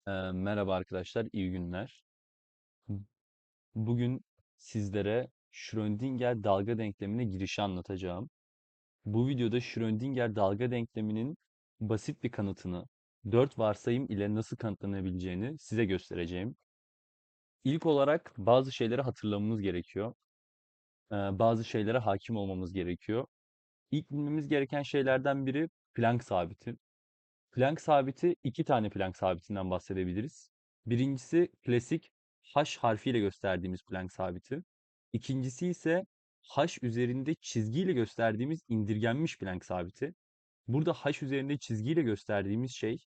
Merhaba arkadaşlar, iyi günler. Bugün sizlere Schrödinger dalga denklemine girişi anlatacağım. Bu videoda Schrödinger dalga denkleminin basit bir kanıtını 4 varsayım ile nasıl kanıtlanabileceğini size göstereceğim. İlk olarak bazı şeyleri hatırlamamız gerekiyor. Bazı şeylere hakim olmamız gerekiyor. İlk bilmemiz gereken şeylerden biri Planck sabiti. Planck sabiti, iki tane Planck sabitinden bahsedebiliriz. Birincisi klasik H harfiyle gösterdiğimiz Planck sabiti. İkincisi ise H üzerinde çizgiyle gösterdiğimiz indirgenmiş Planck sabiti. Burada H üzerinde çizgiyle gösterdiğimiz şey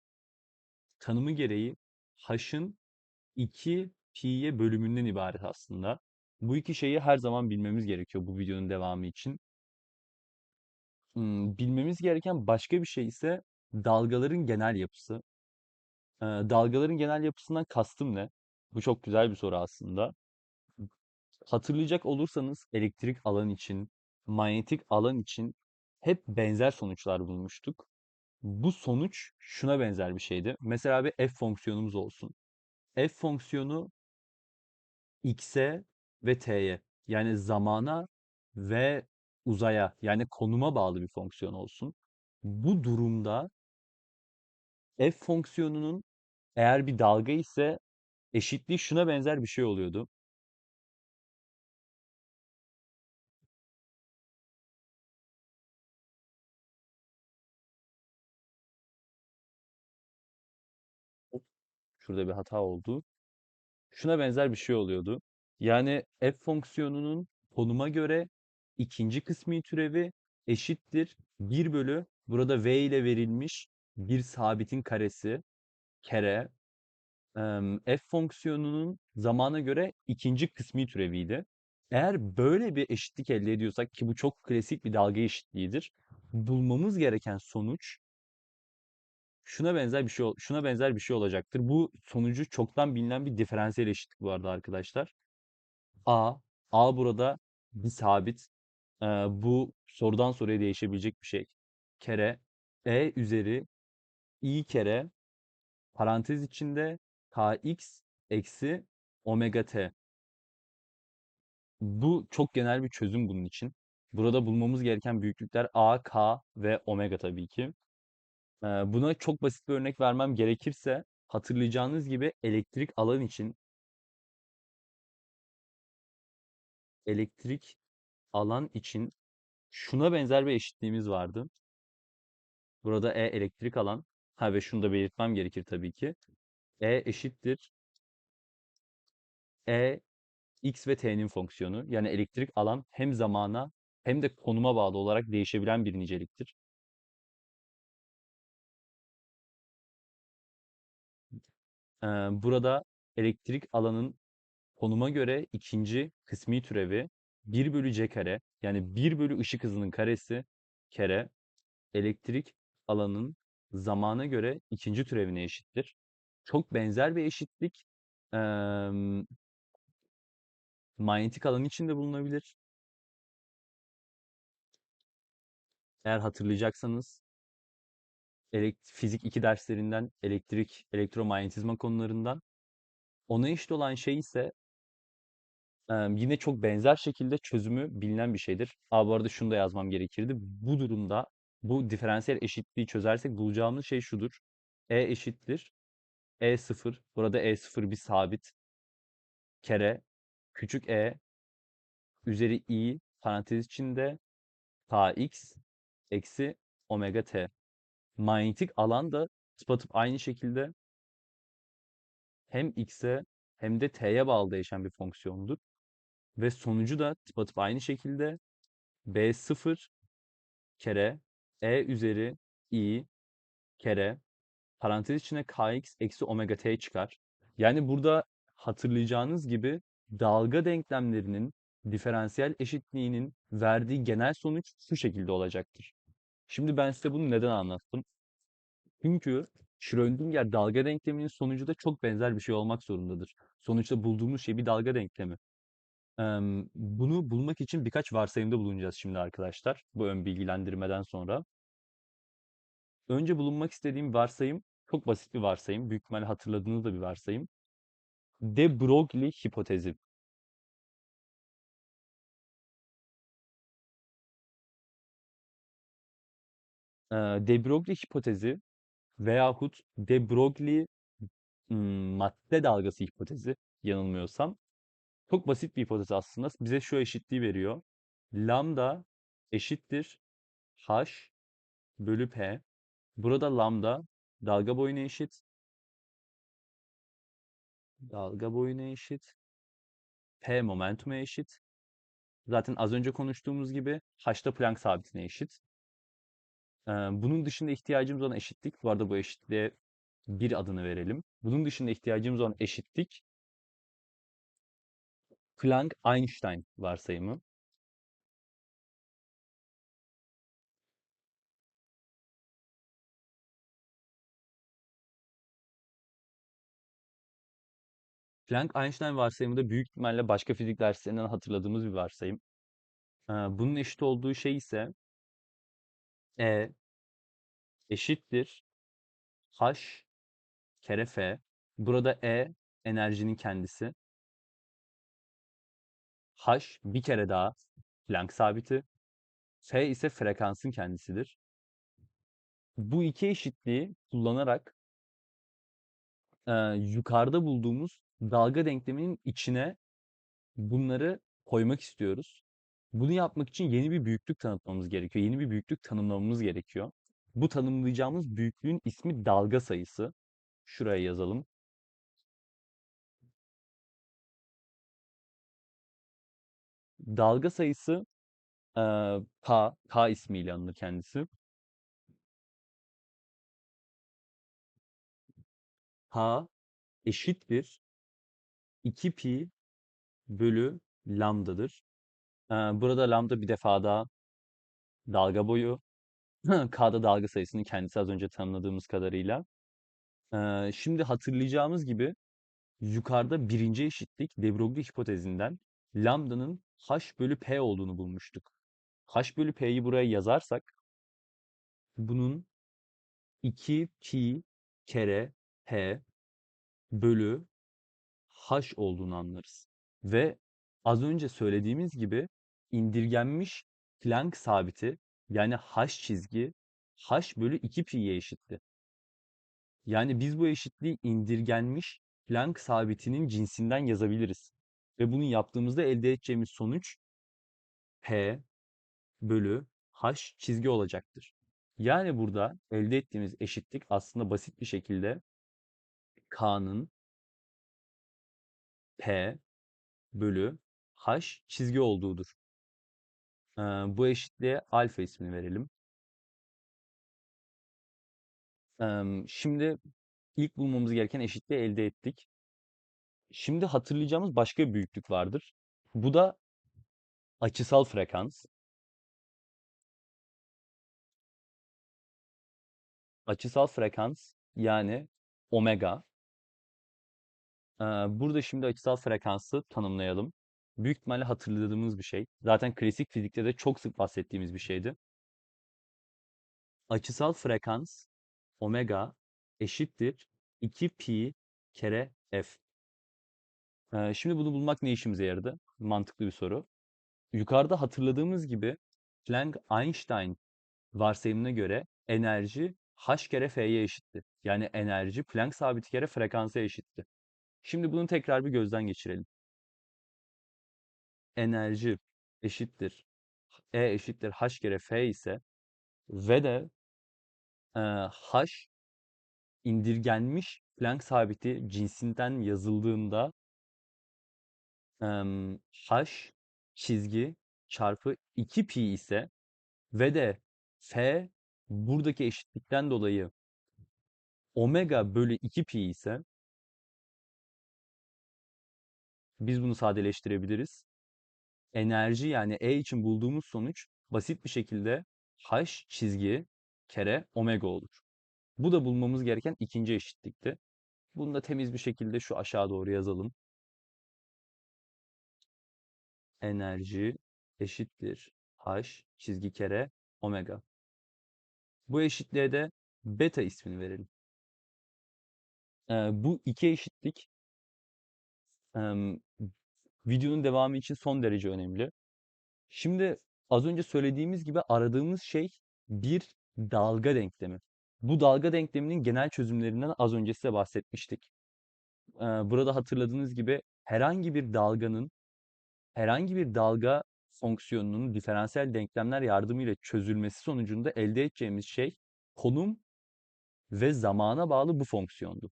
tanımı gereği H'ın 2 pi'ye bölümünden ibaret aslında. Bu iki şeyi her zaman bilmemiz gerekiyor bu videonun devamı için. Bilmemiz gereken başka bir şey ise dalgaların genel yapısı. Dalgaların genel yapısından kastım ne? Bu çok güzel bir soru aslında. Hatırlayacak olursanız elektrik alan için, manyetik alan için hep benzer sonuçlar bulmuştuk. Bu sonuç şuna benzer bir şeydi. Mesela bir f fonksiyonumuz olsun. F fonksiyonu x'e ve t'ye, yani zamana ve uzaya, yani konuma bağlı bir fonksiyon olsun. Bu durumda f fonksiyonunun eğer bir dalga ise eşitliği şuna benzer bir şey oluyordu. Şurada bir hata oldu. Şuna benzer bir şey oluyordu. Yani f fonksiyonunun konuma göre ikinci kısmi türevi eşittir bir bölü burada v ile verilmiş bir sabitin karesi kere f fonksiyonunun zamana göre ikinci kısmi türeviydi. Eğer böyle bir eşitlik elde ediyorsak ki bu çok klasik bir dalga eşitliğidir. Bulmamız gereken sonuç şuna benzer bir şey olacaktır. Bu sonucu çoktan bilinen bir diferansiyel eşitlik bu arada arkadaşlar. A, A burada bir sabit. Bu sorudan soruya değişebilecek bir şey. Kere E üzeri I kere parantez içinde kx eksi omega t. Bu çok genel bir çözüm bunun için. Burada bulmamız gereken büyüklükler A, K ve omega tabii ki. Buna çok basit bir örnek vermem gerekirse hatırlayacağınız gibi elektrik alan için şuna benzer bir eşitliğimiz vardı. Burada E elektrik alan. Ha ve şunu da belirtmem gerekir tabii ki. E eşittir E x ve t'nin fonksiyonu. Yani elektrik alan hem zamana hem de konuma bağlı olarak değişebilen bir niceliktir. Burada elektrik alanın konuma göre ikinci kısmi türevi bir bölü c kare, yani bir bölü ışık hızının karesi kere elektrik alanın zamana göre ikinci türevine eşittir. Çok benzer bir eşitlik manyetik alan için de bulunabilir. Eğer hatırlayacaksanız fizik 2 derslerinden elektromanyetizma konularından ona eşit olan şey ise yine çok benzer şekilde çözümü bilinen bir şeydir. Bu arada şunu da yazmam gerekirdi. Bu durumda bu diferansiyel eşitliği çözersek bulacağımız şey şudur. E eşittir. E sıfır. Burada E sıfır bir sabit. Kere küçük e üzeri i parantez içinde kx eksi omega t. Manyetik alan da tıpatıp aynı şekilde hem x'e hem de t'ye bağlı değişen bir fonksiyondur. Ve sonucu da tıpatıp aynı şekilde b sıfır kere e üzeri i kere parantez içine kx eksi omega t çıkar. Yani burada hatırlayacağınız gibi dalga denklemlerinin diferansiyel eşitliğinin verdiği genel sonuç şu şekilde olacaktır. Şimdi ben size bunu neden anlattım? Çünkü Schrödinger dalga denkleminin sonucu da çok benzer bir şey olmak zorundadır. Sonuçta bulduğumuz şey bir dalga denklemi. Bunu bulmak için birkaç varsayımda bulunacağız şimdi arkadaşlar. Bu ön bilgilendirmeden sonra. Önce bulunmak istediğim varsayım Çok basit bir varsayım. Büyük ihtimalle hatırladığınız da bir varsayım. De Broglie hipotezi. De Broglie hipotezi veyahut De Broglie madde dalgası hipotezi yanılmıyorsam. Çok basit bir hipotez aslında. Bize şu eşitliği veriyor. Lambda eşittir h bölü p. Burada lambda dalga boyuna eşit. Dalga boyuna eşit. P momentuma eşit. Zaten az önce konuştuğumuz gibi h da Planck sabitine eşit. Bunun dışında ihtiyacımız olan eşitlik, bu arada bu eşitliğe bir adını verelim. Bunun dışında ihtiyacımız olan eşitlik Planck-Einstein varsayımı. Planck-Einstein varsayımı da büyük ihtimalle başka fizik derslerinden hatırladığımız bir varsayım. Bunun eşit olduğu şey ise E eşittir H kere F. Burada E enerjinin kendisi. H bir kere daha Planck sabiti. F ise frekansın kendisidir. Bu iki eşitliği kullanarak yukarıda bulduğumuz dalga denkleminin içine bunları koymak istiyoruz. Bunu yapmak için yeni bir büyüklük tanıtmamız gerekiyor. Yeni bir büyüklük tanımlamamız gerekiyor. Bu tanımlayacağımız büyüklüğün ismi dalga sayısı. Şuraya yazalım. Dalga sayısı K ismiyle anılır kendisi. K eşittir 2 pi bölü lambdadır. Burada lambda bir defa daha dalga boyu. K'da dalga sayısının kendisi az önce tanımladığımız kadarıyla. Şimdi hatırlayacağımız gibi yukarıda birinci eşitlik de Broglie hipotezinden lambdanın h bölü p olduğunu bulmuştuk. H bölü p'yi buraya yazarsak bunun 2 pi kere p bölü h olduğunu anlarız. Ve az önce söylediğimiz gibi indirgenmiş Planck sabiti yani h çizgi h bölü 2 pi'ye eşitti. Yani biz bu eşitliği indirgenmiş Planck sabitinin cinsinden yazabiliriz. Ve bunu yaptığımızda elde edeceğimiz sonuç P bölü H çizgi olacaktır. Yani burada elde ettiğimiz eşitlik aslında basit bir şekilde K'nın P bölü H çizgi olduğudur. Bu eşitliğe alfa ismini verelim. Şimdi ilk bulmamız gereken eşitliği elde ettik. Şimdi hatırlayacağımız başka bir büyüklük vardır. Bu da açısal frekans. Açısal frekans yani omega. Burada şimdi açısal frekansı tanımlayalım. Büyük ihtimalle hatırladığımız bir şey. Zaten klasik fizikte de çok sık bahsettiğimiz bir şeydi. Açısal frekans omega eşittir 2 pi kere f. Şimdi bunu bulmak ne işimize yaradı? Mantıklı bir soru. Yukarıda hatırladığımız gibi Planck-Einstein varsayımına göre enerji h kere f'ye eşitti. Yani enerji Planck sabiti kere frekansa eşitti. Şimdi bunu tekrar bir gözden geçirelim. Enerji eşittir E eşittir h kere f ise ve de h indirgenmiş Planck sabiti cinsinden yazıldığında h çizgi çarpı 2 pi ise ve de f buradaki eşitlikten dolayı omega bölü 2 pi ise biz bunu sadeleştirebiliriz. Enerji yani E için bulduğumuz sonuç basit bir şekilde h çizgi kere omega olur. Bu da bulmamız gereken ikinci eşitlikti. Bunu da temiz bir şekilde şu aşağı doğru yazalım. Enerji eşittir h çizgi kere omega. Bu eşitliğe de beta ismini verelim. Bu iki eşitlik em, videonun devamı için son derece önemli. Şimdi az önce söylediğimiz gibi aradığımız şey bir dalga denklemi. Bu dalga denkleminin genel çözümlerinden az önce size bahsetmiştik. Burada hatırladığınız gibi herhangi bir dalga fonksiyonunun diferansiyel denklemler yardımıyla çözülmesi sonucunda elde edeceğimiz şey konum ve zamana bağlı bu fonksiyondu.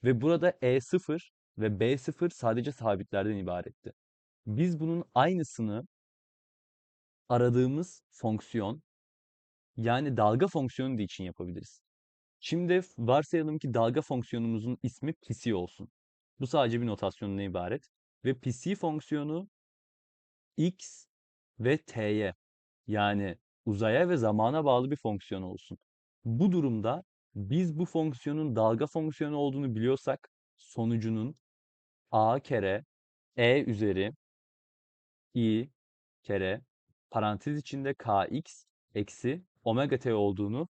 Ve burada E0 ve B0 sadece sabitlerden ibaretti. Biz bunun aynısını aradığımız fonksiyon, yani dalga fonksiyonu da için yapabiliriz. Şimdi varsayalım ki dalga fonksiyonumuzun ismi psi olsun. Bu sadece bir notasyondan ibaret. Ve psi fonksiyonu x ve t'ye, yani uzaya ve zamana bağlı bir fonksiyon olsun. Bu durumda biz bu fonksiyonun dalga fonksiyonu olduğunu biliyorsak sonucunun a kere e üzeri i kere parantez içinde kx eksi omega t olduğunu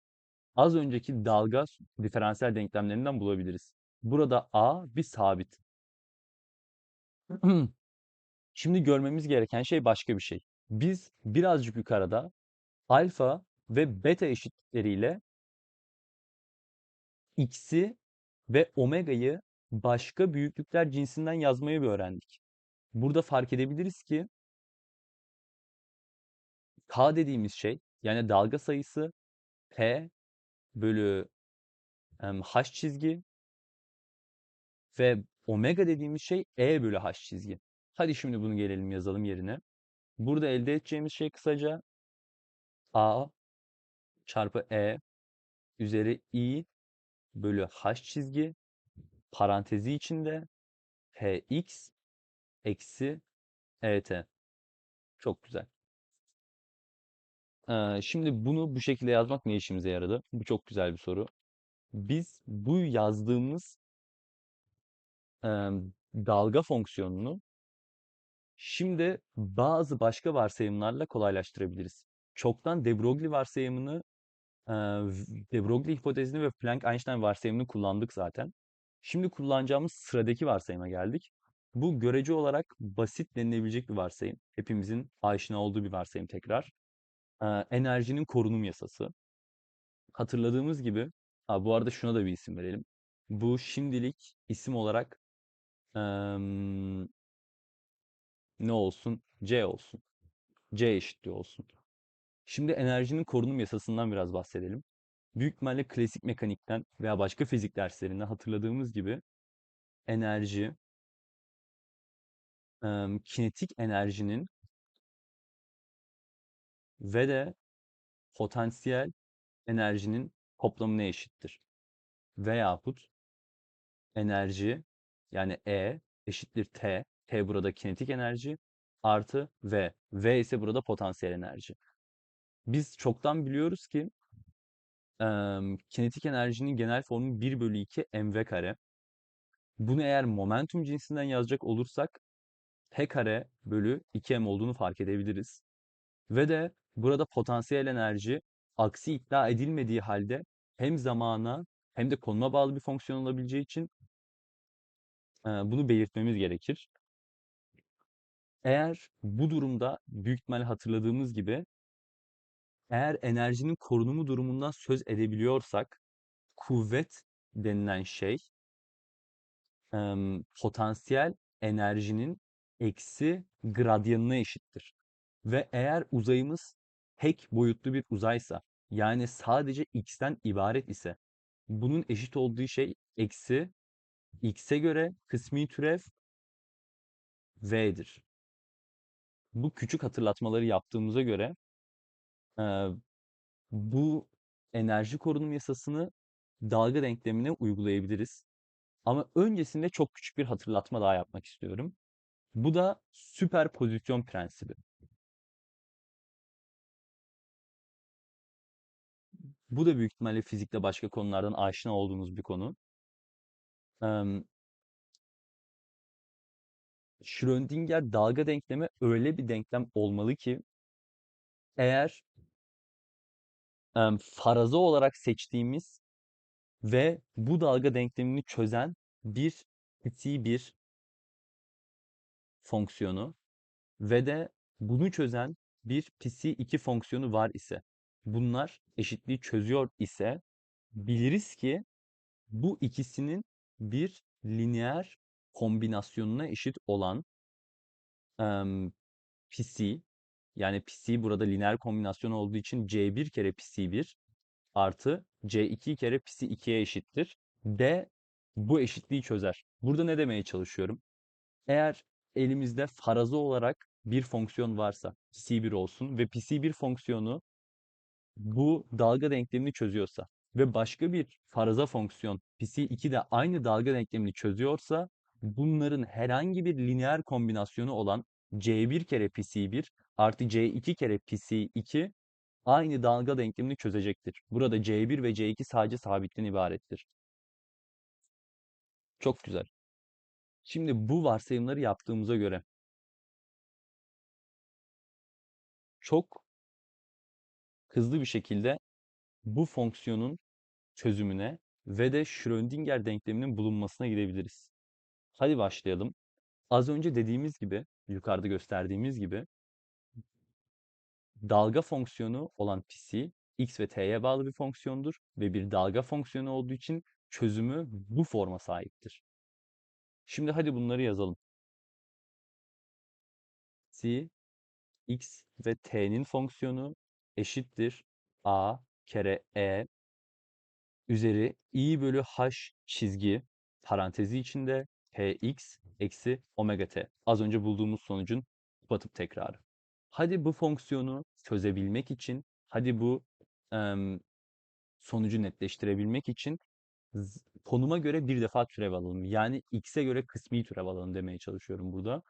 az önceki dalga diferansiyel denklemlerinden bulabiliriz. Burada a bir sabit. Şimdi görmemiz gereken şey başka bir şey. Biz birazcık yukarıda alfa ve beta eşitleriyle x'i ve omega'yı başka büyüklükler cinsinden yazmayı bir öğrendik. Burada fark edebiliriz ki k dediğimiz şey, yani dalga sayısı p bölü h çizgi ve omega dediğimiz şey e bölü h çizgi. Hadi şimdi bunu gelelim yazalım yerine. Burada elde edeceğimiz şey kısaca a çarpı e üzeri i bölü h çizgi parantezi içinde px eksi et. Çok güzel. Şimdi bunu bu şekilde yazmak ne işimize yaradı? Bu çok güzel bir soru. Biz bu yazdığımız dalga fonksiyonunu şimdi bazı başka varsayımlarla kolaylaştırabiliriz. Çoktan de Broglie varsayımını, eee, de Broglie hipotezini ve Planck-Einstein varsayımını kullandık zaten. Şimdi kullanacağımız sıradaki varsayıma geldik. Bu görece olarak basit denilebilecek bir varsayım. Hepimizin aşina olduğu bir varsayım tekrar. Enerjinin korunum yasası. Hatırladığımız gibi, bu arada şuna da bir isim verelim. Bu şimdilik isim olarak em, ne olsun? C olsun. C eşitliği olsun. Şimdi enerjinin korunum yasasından biraz bahsedelim. Büyük ihtimalle klasik mekanikten veya başka fizik derslerinden hatırladığımız gibi enerji, kinetik enerjinin ve de potansiyel enerjinin toplamına eşittir. Veyahut enerji, yani E eşittir T. T burada kinetik enerji artı V. V ise burada potansiyel enerji. Biz çoktan biliyoruz ki kinetik enerjinin genel formu 1 bölü 2 mv kare. Bunu eğer momentum cinsinden yazacak olursak P kare bölü 2m olduğunu fark edebiliriz. Ve de burada potansiyel enerji aksi iddia edilmediği halde hem zamana hem de konuma bağlı bir fonksiyon olabileceği için bunu belirtmemiz gerekir. Eğer bu durumda büyük ihtimalle hatırladığımız gibi eğer enerjinin korunumu durumundan söz edebiliyorsak kuvvet denilen şey potansiyel enerjinin eksi gradyanına eşittir. Ve eğer uzayımız tek boyutlu bir uzaysa, yani sadece x'ten ibaret ise bunun eşit olduğu şey eksi x'e göre kısmi türev v'dir. Bu küçük hatırlatmaları yaptığımıza göre e, bu enerji korunum yasasını dalga denklemine uygulayabiliriz. Ama öncesinde çok küçük bir hatırlatma daha yapmak istiyorum. Bu da süperpozisyon prensibi. Bu da büyük ihtimalle fizikte başka konulardan aşina olduğumuz bir konu. Em, Schrödinger dalga denklemi öyle bir denklem olmalı ki eğer farazi olarak seçtiğimiz ve bu dalga denklemini çözen bir pi bir fonksiyonu ve de bunu çözen bir pi 2 fonksiyonu var ise, bunlar eşitliği çözüyor ise biliriz ki bu ikisinin bir lineer kombinasyonuna eşit olan em, psi, yani psi burada lineer kombinasyon olduğu için c1 kere psi1 artı c2 kere psi2'ye eşittir. D bu eşitliği çözer. Burada ne demeye çalışıyorum? Eğer elimizde farazi olarak bir fonksiyon varsa, psi1 olsun ve psi1 fonksiyonu bu dalga denklemini çözüyorsa ve başka bir faraza fonksiyon psi2 de aynı dalga denklemini çözüyorsa, bunların herhangi bir lineer kombinasyonu olan c1 kere psi1 artı c2 kere psi2 aynı dalga denklemini çözecektir. Burada c1 ve c2 sadece sabitten ibarettir. Çok güzel. Şimdi bu varsayımları yaptığımıza göre çok hızlı bir şekilde bu fonksiyonun çözümüne ve de Schrödinger denkleminin bulunmasına gidebiliriz. Hadi başlayalım. Az önce dediğimiz gibi, yukarıda gösterdiğimiz gibi dalga fonksiyonu olan psi x ve t'ye bağlı bir fonksiyondur ve bir dalga fonksiyonu olduğu için çözümü bu forma sahiptir. Şimdi hadi bunları yazalım. Psi x ve t'nin fonksiyonu eşittir a kere e üzeri i bölü h çizgi parantezi içinde px eksi omega t. Az önce bulduğumuz sonucun batıp tekrarı. Hadi bu fonksiyonu çözebilmek için, hadi bu em, sonucu netleştirebilmek için konuma göre bir defa türev alalım. Yani x'e göre kısmi türev alalım demeye çalışıyorum burada.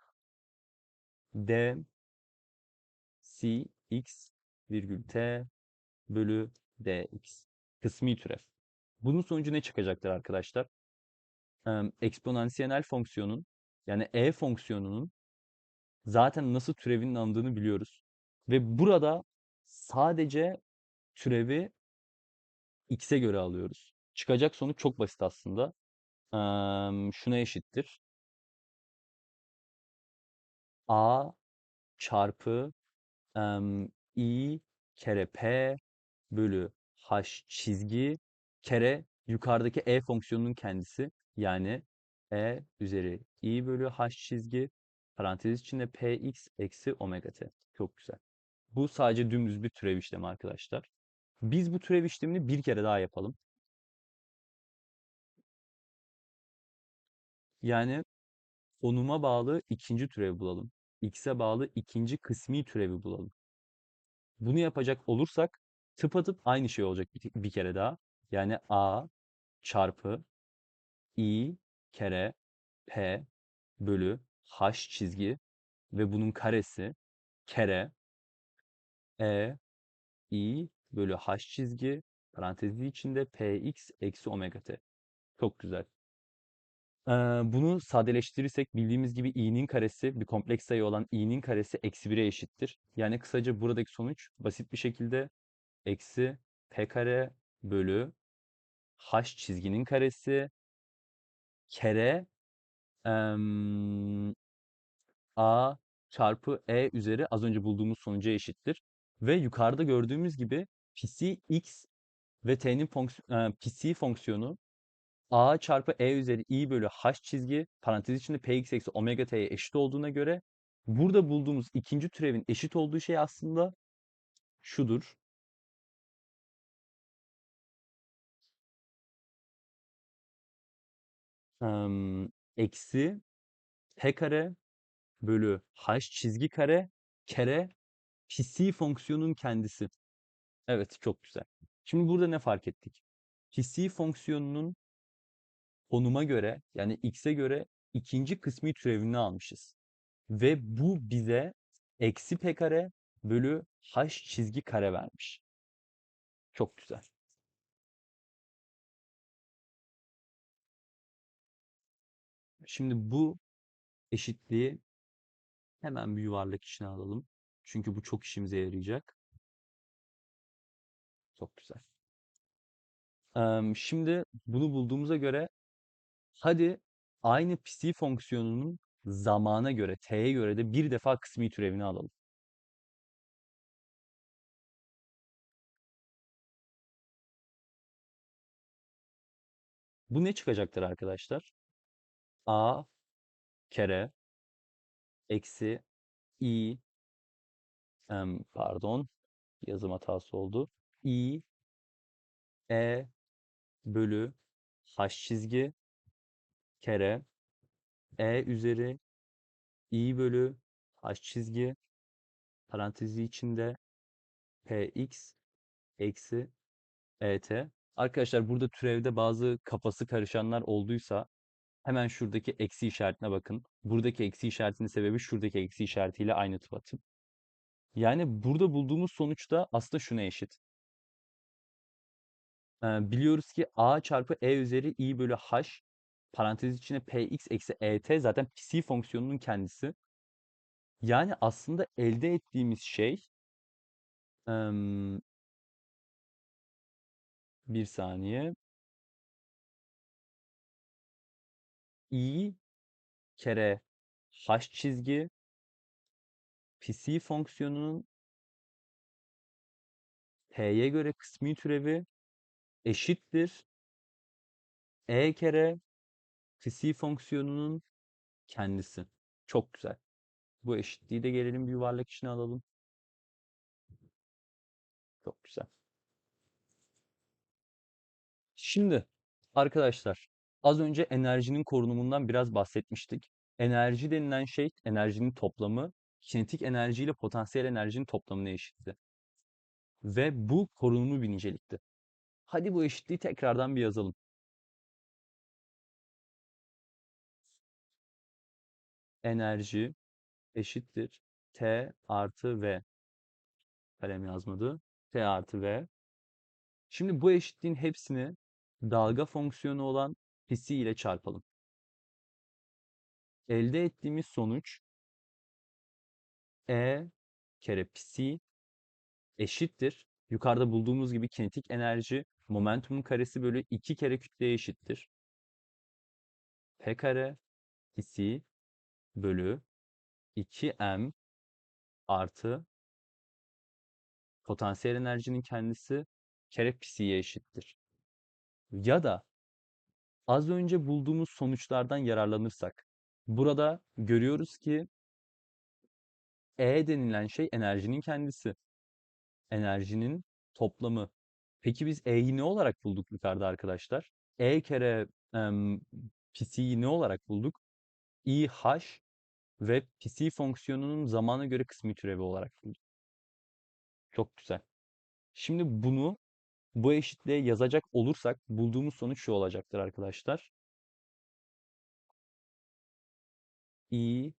D c x virgül t bölü dx. Kısmi türev. Bunun sonucu ne çıkacaktır arkadaşlar? Eksponansiyel fonksiyonun, yani fonksiyonunun zaten nasıl türevinin alındığını biliyoruz. Ve burada sadece türevi x'e göre alıyoruz. Çıkacak sonuç çok basit aslında. Şuna eşittir. A çarpı i kere p bölü h çizgi kere yukarıdaki fonksiyonunun kendisi. Yani üzeri i bölü h çizgi parantez içinde px eksi omega t. Çok güzel. Bu sadece dümdüz bir türev işlemi arkadaşlar. Biz bu türev işlemini bir kere daha yapalım. Yani konuma bağlı ikinci türevi bulalım. X'e bağlı ikinci kısmi türevi bulalım. Bunu yapacak olursak tıpatıp aynı şey olacak bir kere daha. Yani a çarpı i kere p bölü h çizgi ve bunun karesi kere e i bölü h çizgi parantezi içinde px eksi omega t. Çok güzel. Bunu sadeleştirirsek bildiğimiz gibi i'nin karesi bir kompleks sayı olan i'nin karesi eksi 1'e eşittir. Yani kısaca buradaki sonuç basit bir şekilde eksi p kare bölü h çizginin karesi kere em, a çarpı üzeri az önce bulduğumuz sonuca eşittir. Ve yukarıda gördüğümüz gibi psi x ve t'nin psi fonksiyonu a çarpı üzeri i bölü h çizgi parantez içinde px eksi omega t'ye eşit olduğuna göre burada bulduğumuz ikinci türevin eşit olduğu şey aslında şudur. Eksi p kare bölü h çizgi kare kere psi fonksiyonun kendisi. Evet, çok güzel. Şimdi burada ne fark ettik? Psi fonksiyonunun konuma göre yani x'e göre ikinci kısmi türevini almışız. Ve bu bize eksi p kare bölü h çizgi kare vermiş. Çok güzel. Şimdi bu eşitliği hemen bir yuvarlak içine alalım. Çünkü bu çok işimize yarayacak. Çok güzel. Şimdi bunu bulduğumuza göre hadi aynı psi fonksiyonunun zamana göre, t'ye göre de bir defa kısmi türevini alalım. Bu ne çıkacaktır arkadaşlar? A kere eksi i, pardon, yazım hatası oldu. I e bölü h çizgi kere e üzeri i bölü h çizgi parantezi içinde px eksi et. Arkadaşlar burada türevde bazı kafası karışanlar olduysa hemen şuradaki eksi işaretine bakın. Buradaki eksi işaretinin sebebi şuradaki eksi işaretiyle aynı tıpatıp. Yani burada bulduğumuz sonuç da aslında şuna eşit. Biliyoruz ki a çarpı e üzeri i bölü h parantez içine px eksi et zaten psi fonksiyonunun kendisi. Yani aslında elde ettiğimiz şey em, bir saniye i kere h çizgi psi fonksiyonunun t'ye göre kısmi türevi eşittir e kere psi fonksiyonunun kendisi. Çok güzel. Bu eşitliği de gelelim bir yuvarlak içine alalım. Çok güzel. Şimdi arkadaşlar az önce enerjinin korunumundan biraz bahsetmiştik. Enerji denilen şey enerjinin toplamı kinetik enerji ile potansiyel enerjinin toplamına eşitti. Ve bu korunumlu bir nicelikti. Hadi bu eşitliği tekrardan bir yazalım. Enerji eşittir T artı V. Kalem yazmadı. T artı V. Şimdi bu eşitliğin hepsini dalga fonksiyonu olan psi ile çarpalım. Elde ettiğimiz sonuç E kere psi eşittir. Yukarıda bulduğumuz gibi kinetik enerji momentumun karesi bölü 2 kere kütleye eşittir. P kare psi bölü 2m artı potansiyel enerjinin kendisi kere psi'ye eşittir. Ya da az önce bulduğumuz sonuçlardan yararlanırsak burada görüyoruz ki E denilen şey enerjinin kendisi. Enerjinin toplamı. Peki biz E'yi ne olarak bulduk yukarıda arkadaşlar? E kere psi'yi ne olarak bulduk? IH ve psi fonksiyonunun zamana göre kısmi türevi olarak bulduk. Çok güzel. Şimdi bunu bu eşitliğe yazacak olursak bulduğumuz sonuç şu olacaktır arkadaşlar. IH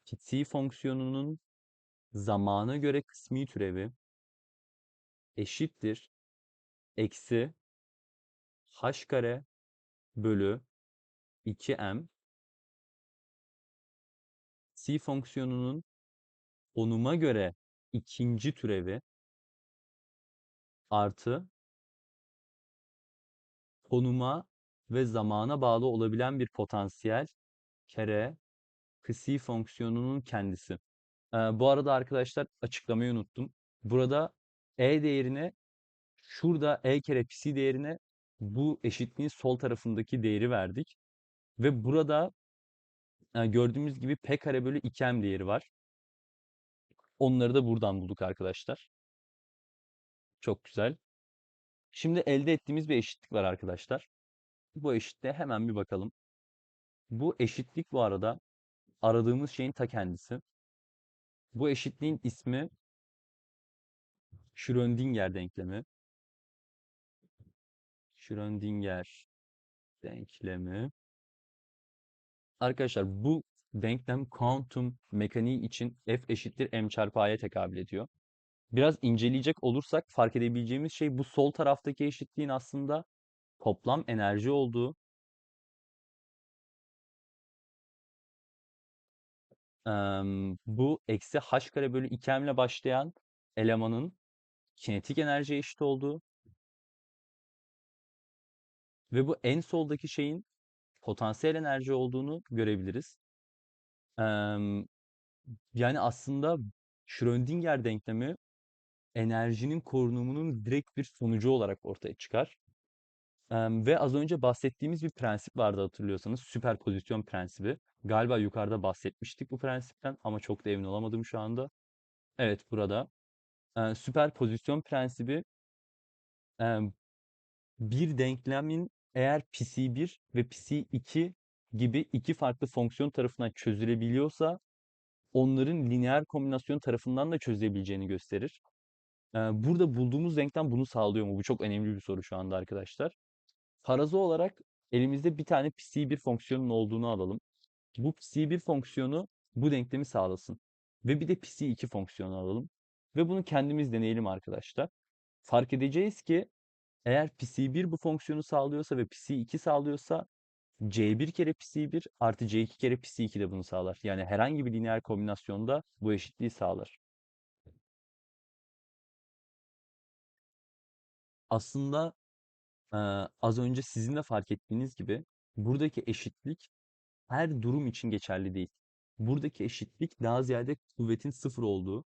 psi fonksiyonunun zamana göre kısmi türevi eşittir eksi h kare bölü 2m psi fonksiyonunun konuma göre ikinci türevi artı konuma ve zamana bağlı olabilen bir potansiyel kere psi fonksiyonunun kendisi. Bu arada arkadaşlar açıklamayı unuttum. Burada e değerine şurada e kere psi değerine bu eşitliğin sol tarafındaki değeri verdik. Ve burada gördüğümüz gibi p kare bölü 2m değeri var. Onları da buradan bulduk arkadaşlar. Çok güzel. Şimdi elde ettiğimiz bir eşitlik var arkadaşlar. Bu eşitliğe hemen bir bakalım. Bu eşitlik bu arada aradığımız şeyin ta kendisi. Bu eşitliğin ismi Schrödinger denklemi. Schrödinger denklemi. Arkadaşlar bu denklem kuantum mekaniği için F eşittir m çarpı a'ya tekabül ediyor. Biraz inceleyecek olursak fark edebileceğimiz şey bu sol taraftaki eşitliğin aslında toplam enerji olduğu. Bu eksi h kare bölü 2m ile başlayan elemanın kinetik enerji eşit olduğu ve bu en soldaki şeyin potansiyel enerji olduğunu görebiliriz. Em, Yani aslında Schrödinger denklemi enerjinin korunumunun direkt bir sonucu olarak ortaya çıkar. Ve az önce bahsettiğimiz bir prensip vardı hatırlıyorsanız, süperpozisyon prensibi. Galiba yukarıda bahsetmiştik bu prensipten ama çok da emin olamadım şu anda. Evet, burada. Süperpozisyon prensibi, em, bir denklemin eğer psi1 ve psi2 gibi iki farklı fonksiyon tarafından çözülebiliyorsa onların lineer kombinasyon tarafından da çözülebileceğini gösterir. Burada bulduğumuz denklem bunu sağlıyor mu? Bu çok önemli bir soru şu anda arkadaşlar. Farazi olarak elimizde bir tane psi1 fonksiyonun olduğunu alalım. Bu psi1 fonksiyonu bu denklemi sağlasın. Ve bir de psi2 fonksiyonu alalım. Ve bunu kendimiz deneyelim arkadaşlar. Fark edeceğiz ki eğer psi1 bu fonksiyonu sağlıyorsa ve psi2 sağlıyorsa c1 kere psi1 artı c2 kere psi2 de bunu sağlar. Yani herhangi bir lineer kombinasyonda bu eşitliği sağlar. Aslında az önce sizin de fark ettiğiniz gibi buradaki eşitlik her durum için geçerli değil. Buradaki eşitlik daha ziyade kuvvetin sıfır olduğu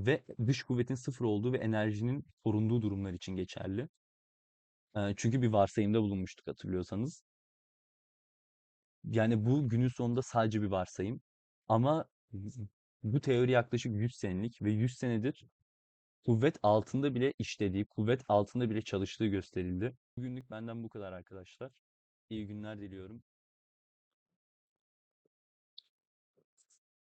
ve dış kuvvetin sıfır olduğu ve enerjinin korunduğu durumlar için geçerli. Çünkü bir varsayımda bulunmuştuk hatırlıyorsanız. Yani bu günün sonunda sadece bir varsayım. Ama bu teori yaklaşık 100 senelik ve 100 senedir kuvvet altında bile işlediği, kuvvet altında bile çalıştığı gösterildi. Bugünlük benden bu kadar arkadaşlar. İyi günler diliyorum.